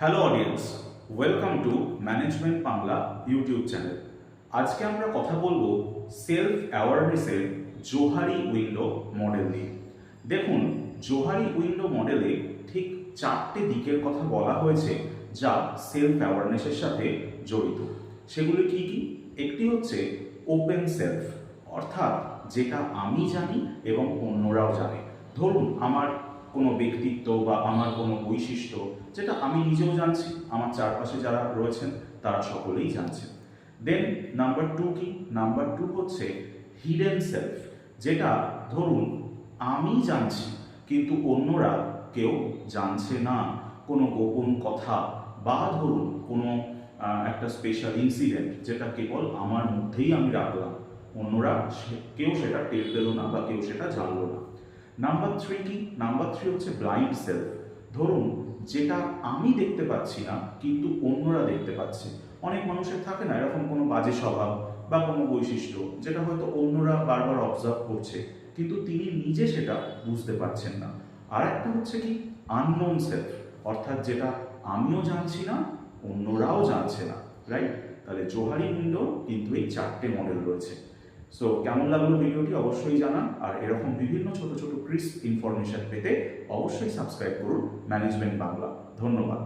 Hello audience, welcome to management Bangla YouTube channel. আজকে আমরা কথা বলবো সেলফ অ্যাওয়ারনেসের জোহারি উইন্ডো মডেল নিয়ে। দেখুন, জোহারি উইন্ডো মডেলে ঠিক চারটে দিকের কথা বলা হয়েছে যা সেলফ অ্যাওয়ারনেসের সাথে জড়িত। সেগুলি কি কি? একটি হচ্ছে ওপেন সেলফ, অর্থাৎ যেটা আমি জানি এবং অন্যরাও জানে। ধরুন, আমার কোনো ব্যক্তিত্ব বা আমার কোনো বৈশিষ্ট্য যেটা আমি নিজেও জানছি, আমার চারপাশে যারা রয়েছেন তারা সকলেই জানছেন। দেন নাম্বার টু কি? নাম্বার টু হচ্ছে হিডেন সেলফ, যেটা ধরুন আমি জানছি কিন্তু অন্যরা কেউ জানছে না। কোনো গোপন কথা বা ধরুন কোনো একটা স্পেশাল ইনসিডেন্ট যেটা কেবল আমার মধ্যেই আমি রাখলাম, অন্যরা কেউ সেটা টের পেল না বা কেউ সেটা জানলো না। নাম্বার থ্রি কি? নাম্বার থ্রি হচ্ছে ব্লাইন্ড সেলফ। ধরুন, যেটা আমি দেখতে পাচ্ছি না কিন্তু অন্যরা দেখতে পাচ্ছে। অনেক মানুষের থাকে না এরকম কোনো বাজে স্বভাব বা কোনো বৈশিষ্ট্য যেটা হয়তো অন্যরা বারবার অবজার্ভ করছে কিন্তু তিনি নিজে সেটা বুঝতে পারছেন না। আর একটা হচ্ছে কি? আননোন সেলফ, অর্থাৎ যেটা আমিও জানছি না, অন্যরাও জানছে না। রাইট? তাহলে জোহারি উইন্ডো কিন্তু এই চারটে মডেল রয়েছে। সো কেমন লাগলো ভিডিওটি অবশ্যই জানান, আর এরকম বিভিন্ন ছোট ছোট ক্রিস্প ইনফরমেশন পেতে অবশ্যই সাবস্ক্রাইব করুন ম্যানেজমেন্ট বাংলা। ধন্যবাদ।